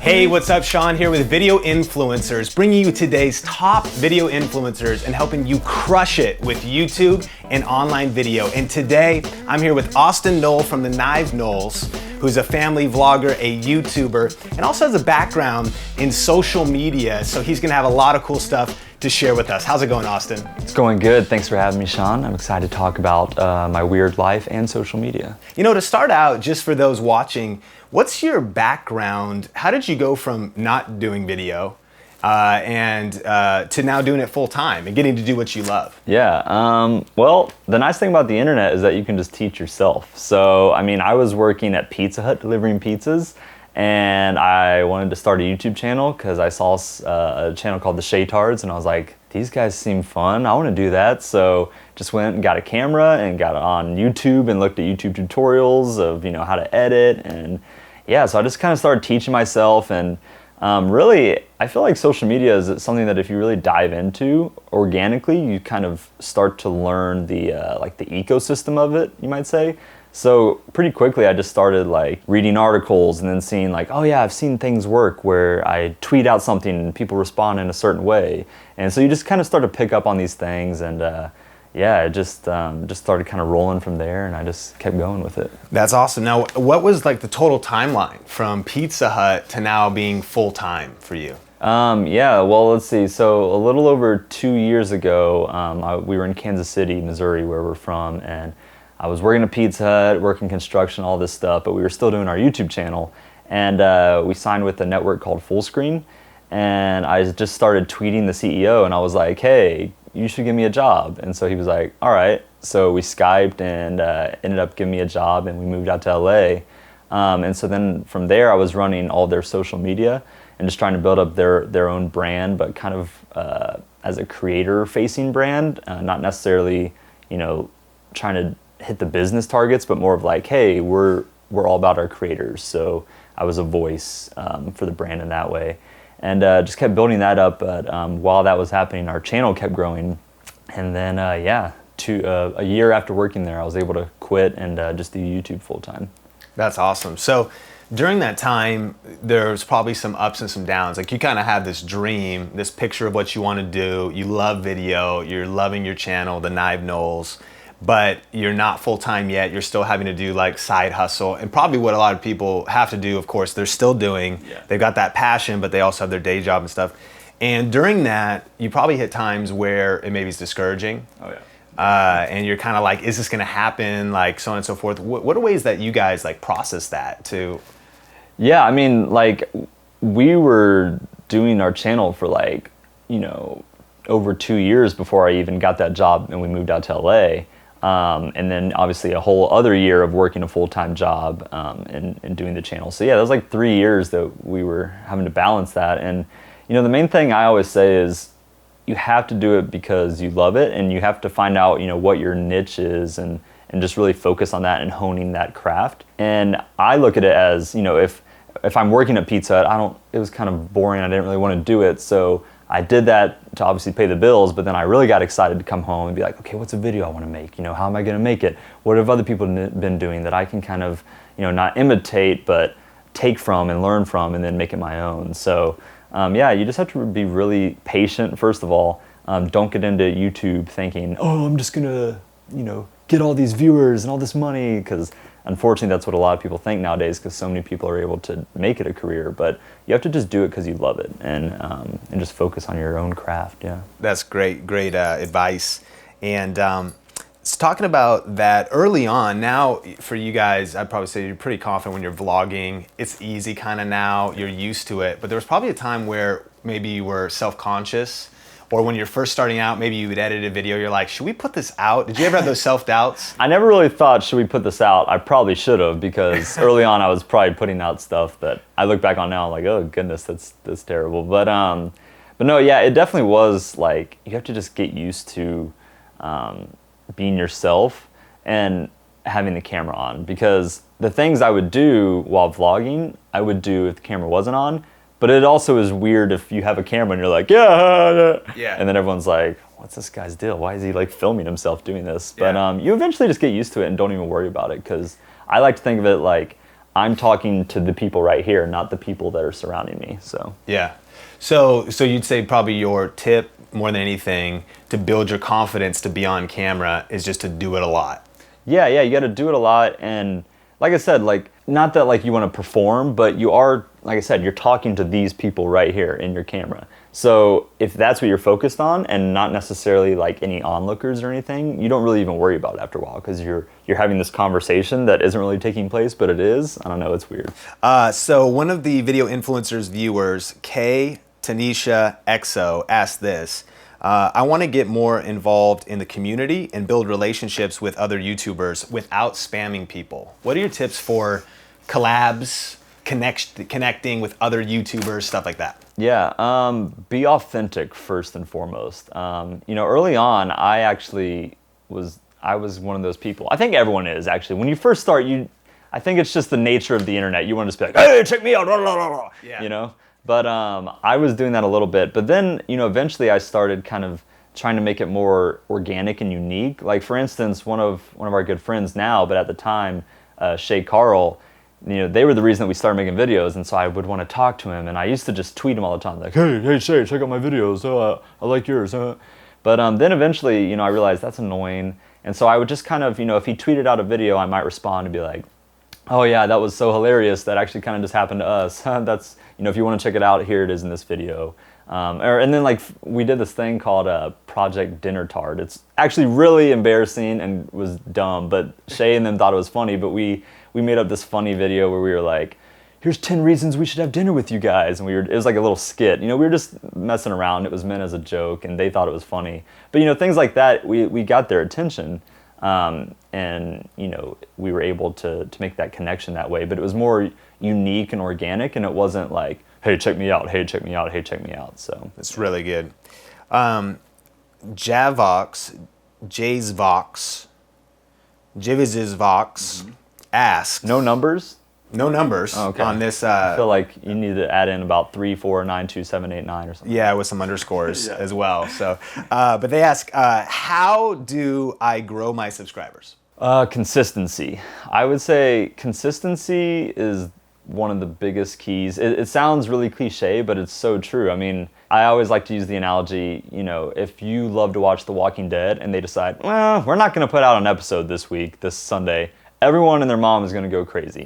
Hey, what's up? Sean here with Video Influencers, bringing you today's top video influencers and helping you crush it with YouTube and online video. And today, I'm here with Austin Null from the Nive Nulls, who's a family vlogger, a YouTuber, and also has a background in social media. So he's gonna have a lot of cool stuff to share with us. How's it going, Austin? It's going good. Thanks for having me, Sean. I'm excited to talk about my weird life and social media. You know, to start out, just for those watching, what's your background? How did you go from not doing video to now doing it full time and getting to do what you love? Yeah, well, the nice thing about the internet is that you can just teach yourself. So, I mean, I was working at Pizza Hut delivering pizzas, and I wanted to start a YouTube channel because I saw a channel called The Shaytards, and I was like, these guys seem fun, I want to do that. So just went and got a camera and got on YouTube and looked at YouTube tutorials of, you know, how to edit. And yeah, so I just kind of started teaching myself. And really, I feel like social media is something that if you really dive into organically, you kind of start to learn the like the ecosystem of it, you might say. So pretty quickly, I just started like reading articles and then seeing like, oh yeah, I've seen things work where I tweet out something and people respond in a certain way. And so you just kind of start to pick up on these things, and yeah, it just started kind of rolling from there, and I just kept going with it. That's awesome. Now, what was like the total timeline from Pizza Hut to now being full-time for you? Yeah, well, let's see. So a little over 2 years ago, we were in Kansas City, Missouri, where we're from, and I was working at Pizza Hut, working construction, all this stuff, but we were still doing our YouTube channel. And we signed with a network called Fullscreen, and I just started tweeting the CEO, and I was like, hey, you should give me a job. And so he was like, all right. So we Skyped and ended up giving me a job, and we moved out to LA. And so then from there, I was running all their social media and just trying to build up their own brand, but kind of as a creator-facing brand, not necessarily, you know, trying to hit the business targets, but more of like, hey, we're all about our creators. So I was a voice for the brand in that way, and just kept building that up. But while that was happening, our channel kept growing, and then yeah, a year after working there, I was able to quit and just do YouTube full time. That's awesome. So during that time, there's probably some ups and some downs. Like you kind of had this dream, this picture of what you want to do. You love video. You're loving your channel, the Nive Nulls. But you're not full-time yet. You're still having to do like side hustle, and probably what a lot of people have to do, of course, they're still doing. Yeah. They've got that passion, but they also have their day job and stuff. And during that, you probably hit times where it maybe is discouraging. Oh yeah. And you're kind of like, is this gonna happen? Like so on and so forth. What are ways that you guys like process that too? Yeah, I mean, like we were doing our channel for like, you know, over 2 years before I even got that job and we moved out to LA. And then obviously a whole other year of working a full-time job and doing the channel. So yeah, that was like 3 years that we were having to balance that. And you know, the main thing I always say is you have to do it because you love it, and you have to find out, you know, what your niche is and just really focus on that and honing that craft. And I look at it as, you know, if I'm working at Pizza Hut, it was kind of boring. I didn't really want to do it. So I did that to obviously pay the bills, but then I really got excited to come home and be like, okay, what's a video I want to make? You know, how am I going to make it? What have other people been doing that I can kind of, you know, not imitate, but take from and learn from and then make it my own? So yeah, you just have to be really patient, first of all. Don't get into YouTube thinking, oh, I'm just going to, you know, get all these viewers and all this money, because unfortunately, that's what a lot of people think nowadays, because so many people are able to make it a career. But you have to just do it because you love it, and just focus on your own craft. Yeah, that's great advice. And so talking about that early on, now for you guys, I'd probably say you're pretty confident when you're vlogging. It's easy kind of now. You're used to it. But there was probably a time where maybe you were self-conscious. Or when you're first starting out, maybe you would edit a video, you're like, should we put this out? Did you ever have those self-doubts? I never really thought, should we put this out? I probably should have, because early on I was probably putting out stuff that I look back on now, I'm like, oh goodness, that's terrible. But no, yeah, it definitely was like, you have to just get used to being yourself and having the camera on, because the things I would do while vlogging, I would do if the camera wasn't on. But it also is weird if you have a camera and you're like, yeah. And then everyone's like, what's this guy's deal? Why is he like filming himself doing this? But you eventually just get used to it and don't even worry about it, because I like to think of it like I'm talking to the people right here, not the people that are surrounding me. So Yeah. So you'd say probably your tip more than anything to build your confidence to be on camera is just to do it a lot. yeah, you got to do it a lot. And like I said, like, not that like you want to perform, but you are, like I said, you're talking to these people right here in your camera. So if that's what you're focused on and not necessarily like any onlookers or anything, you don't really even worry about it after a while, because you're having this conversation that isn't really taking place, but it is. I don't know, it's weird. So one of the video influencers viewers, K Tanisha XO, asked this. I want to get more involved in the community and build relationships with other YouTubers without spamming people. What are your tips for collabs, connecting with other YouTubers, stuff like that? Yeah, be authentic first and foremost. Early on, I was one of those people. I think everyone is, actually. When you first start, I think it's just the nature of the internet. You want to just be like, hey, check me out, blah, blah, blah, blah. Yeah. But I was doing that a little bit. But then, eventually I started kind of trying to make it more organic and unique. Like, for instance, one of our good friends now, but at the time, Shay Carl, they were the reason that we started making videos, and so I would want to talk to him, and I used to just tweet him all the time, like, hey Shay, check out my videos, I like yours. But then eventually, I realized that's annoying, and so I would just kind of, if he tweeted out a video, I might respond and be like, oh yeah, that was so hilarious, that actually kind of just happened to us. That's, if you want to check it out, here it is in this video. And then, like, we did this thing called Project Dinner Tart. It's actually really embarrassing and was dumb, but Shay and them thought it was funny, but we made up this funny video where we were like, here's 10 reasons we should have dinner with you guys. And it was like a little skit. We were just messing around. It was meant as a joke, and they thought it was funny. But, things like that, we got their attention. And we were able to make that connection that way, but it was more unique and organic, and it wasn't like, hey, check me out, hey, check me out, hey, check me out. So it's really good. Javox, Jaysvox, Jivizvox asked. No numbers? No numbers okay. On this. I feel like you need to add in about 3, 4, 9, 2, 7, 8, 9 or something. Yeah, with some underscores as well. So, but they ask, how do I grow my subscribers? Consistency. I would say consistency is one of the biggest keys. It sounds really cliche, but it's so true. I mean, I always like to use the analogy, if you love to watch The Walking Dead and they decide, well, we're not going to put out an episode this Sunday, everyone and their mom is going to go crazy,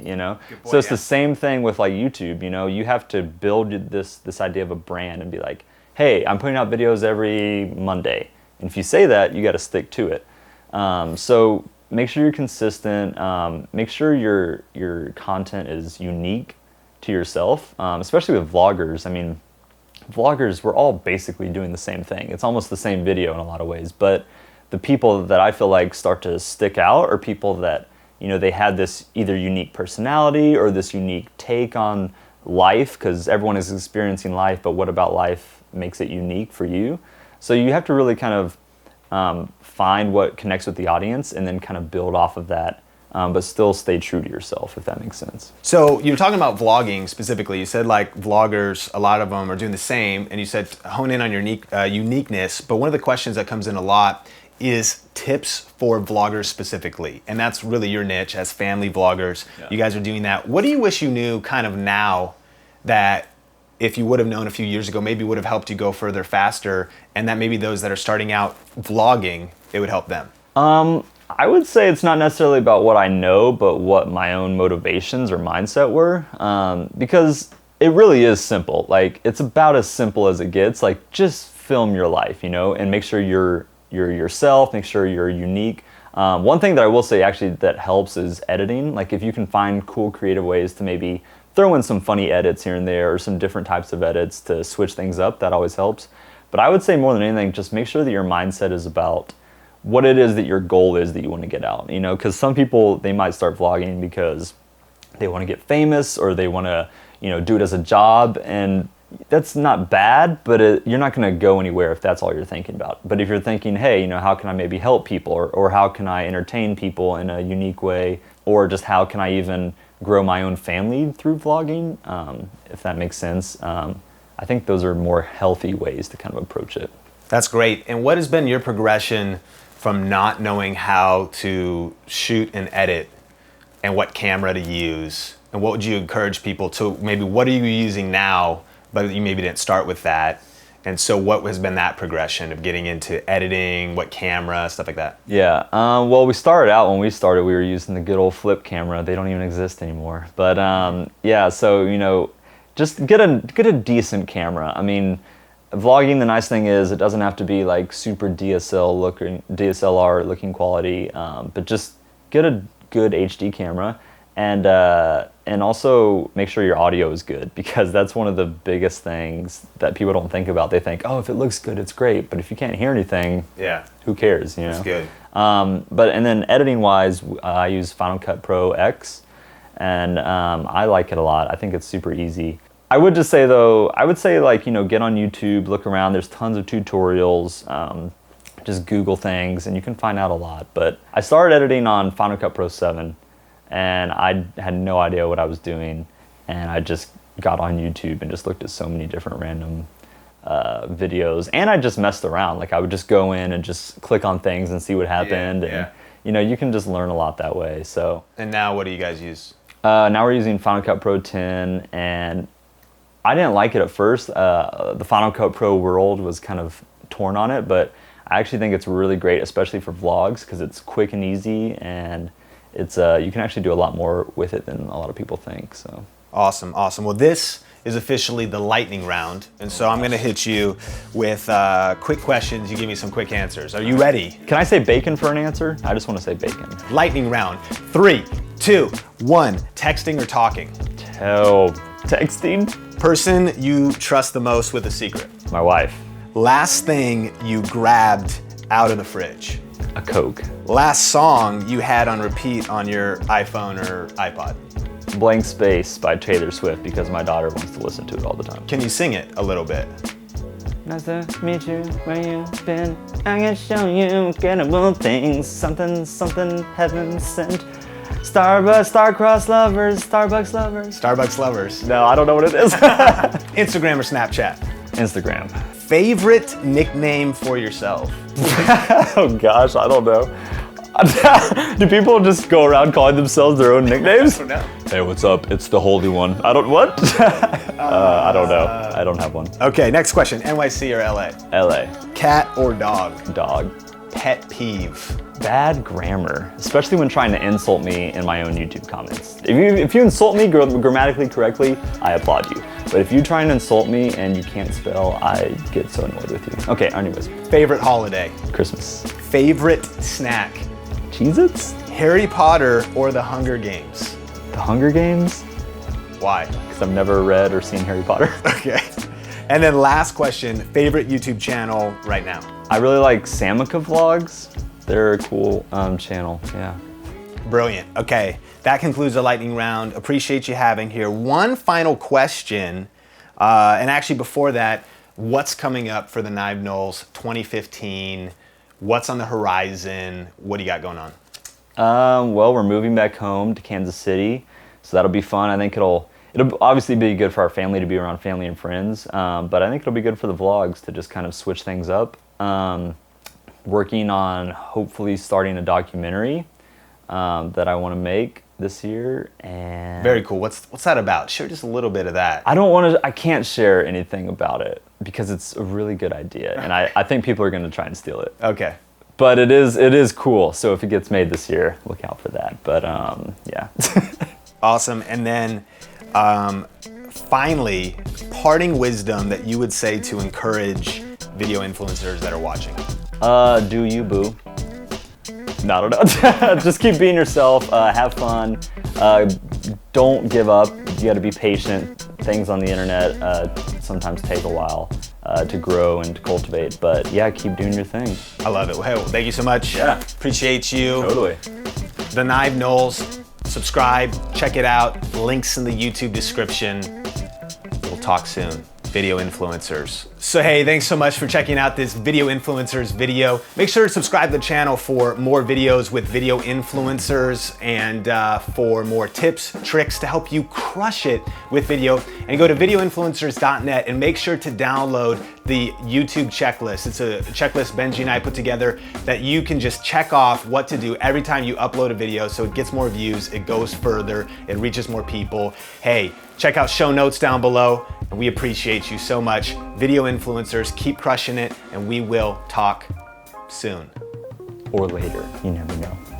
So it's the same thing with like YouTube, you have to build this idea of a brand and be like, hey, I'm putting out videos every Monday. And if you say that, you got to stick to it. So make sure you're consistent. Make sure your content is unique to yourself, especially with vloggers. I mean, vloggers, we're all basically doing the same thing. It's almost the same video in a lot of ways, but the people that I feel like start to stick out are people that, they had this either unique personality or this unique take on life, because everyone is experiencing life, but what about life makes it unique for you? So you have to really kind of find what connects with the audience and then kind of build off of that, but still stay true to yourself, if that makes sense. So you were talking about vlogging specifically. You said like vloggers, a lot of them are doing the same, and you said hone in on your uniqueness. But one of the questions that comes in a lot is tips for vloggers specifically, and that's really your niche as family vloggers. Yeah. You guys are doing that. What do you wish you knew kind of now that if you would have known a few years ago, maybe would have helped you go further faster, and that maybe those that are starting out vlogging, it would help them? I would say it's not necessarily about what I know, but what my own motivations or mindset were, because it really is simple. Like, it's about as simple as it gets. Like, just film your life, and make sure you're yourself, make sure you're unique. One thing that I will say actually that helps is editing. Like, if you can find cool creative ways to maybe throw in some funny edits here and there, or some different types of edits to switch things up, that always helps. But I would say more than anything, just make sure that your mindset is about what it is that your goal is that you want to get out, because some people, they might start vlogging because they want to get famous, or they want to, do it as a job, and that's not bad, but you're not going to go anywhere if that's all you're thinking about. But if you're thinking, hey, how can I maybe help people, or how can I entertain people in a unique way, or just how can I even grow my own family through vlogging, if that makes sense. I think those are more healthy ways to kind of approach it. That's great. And what has been your progression from not knowing how to shoot and edit and what camera to use And what would you encourage people to, maybe what are you using now, but you maybe didn't start with that? And so what has been that progression of getting into editing, what camera, stuff like that? Yeah, well, we started out, when we started, we were using the good old flip camera. They don't even exist anymore. But yeah, so, you know, just get a decent camera. I mean, vlogging, the nice thing is it doesn't have to be like super DSLR looking quality, but just get a good HD camera. And also make sure your audio is good, because that's one of the biggest things that people don't think about. They think, oh, if it looks good, it's great. But if you can't hear anything, who cares, you know? It's good. And then editing wise, I use Final Cut Pro X, and I like it a lot. I think it's super easy. I would just say though, I would say like, you know, get on YouTube, look around. There's tons of tutorials. Just Google things and you can find out a lot. But I started editing on Final Cut Pro 7. And I had no idea what I was doing, and I just got on YouTube and just looked at so many different random videos, and I just messed around. Like I would just go in and just click on things and see what happened, and you know, you can just learn a lot that way. So. And now what do you guys use? Now we're using Final Cut Pro 10, and I didn't like it at first. The Final Cut Pro world was kind of torn on it, but I actually think it's really great, especially for vlogs, because it's quick and easy, and it's you can actually do a lot more with it than a lot of people think. So awesome. Well, this is officially the lightning round, and so I'm going to hit you with quick questions. You give me some quick answers. Are you ready? Can I say bacon for an answer? I just want to say bacon. Lightning round. 3, 2, 1. Texting or talking? Texting. Person you trust the most with a secret? My wife. Last thing you grabbed out of the fridge? A Coke. Last song you had on repeat on your iPhone or iPod? Blank Space by Taylor Swift, because my daughter wants to listen to it all the time. Can you sing it a little bit? Nice to meet you, where you been? I can show you incredible things. Something, heaven sent. Starbucks, star-crossed lovers, Starbucks lovers. Starbucks lovers. No, I don't know what it is. Instagram or Snapchat? Instagram. Favorite nickname for yourself? Oh gosh, I don't know. Do people just go around calling themselves their own nicknames? I don't know. Hey, what's up? It's the Holy One. I don't know. I don't have one. Okay, next question. NYC or LA? LA. Cat or dog? Dog. Pet peeve? Bad grammar, especially when trying to insult me in my own YouTube comments. If you insult me grammatically correctly, I applaud you. But if you try and insult me and you can't spell, I get so annoyed with you. Okay, anyways. Favorite holiday? Christmas. Favorite snack? Cheez-Its? Harry Potter or The Hunger Games? The Hunger Games? Why? Because I've never read or seen Harry Potter. Okay. And then last question, favorite YouTube channel right now? I really like Samika Vlogs. They're a cool channel, yeah. Brilliant. Okay, that concludes the lightning round. Appreciate you having here. One final question, and actually before that, what's coming up for the Nive Nulls 2015? What's on the horizon? What do you got going on? Well, we're moving back home to Kansas City, so that'll be fun. I think it'll obviously be good for our family to be around family and friends, but I think it'll be good for the vlogs to just kind of switch things up. Working on hopefully starting a documentary that I want to make this year. And very cool. What's that about? Share just a little bit of that. I can't share anything about it because it's a really good idea, and I think people are going to try and steal it. Okay. But it is cool. So if it gets made this year, look out for that. But yeah. Awesome. And then finally, parting wisdom that you would say to encourage video influencers that are watching. Do you, boo? No, I don't know. Just keep being yourself. Have fun. Don't give up. You got to be patient. Things on the internet sometimes take a while to grow and to cultivate. But yeah, keep doing your thing. I love it. Well, hey, thank you so much. Yeah. Appreciate you. Totally. The Nive Nulls. Subscribe. Check it out. Links in the YouTube description. We'll talk soon. video influencers. So hey, thanks so much for checking out this video influencers video. Make sure to subscribe to the channel for more videos with video influencers and for more tips, tricks to help you crush it with video. And go to videoinfluencers.net and make sure to download the YouTube checklist. It's a checklist Benji and I put together that you can just check off what to do every time you upload a video, so it gets more views, it goes further, it reaches more people. Hey, check out show notes down below, and we appreciate you so much. Video influencers, keep crushing it, and we will talk soon. Or later, you never know.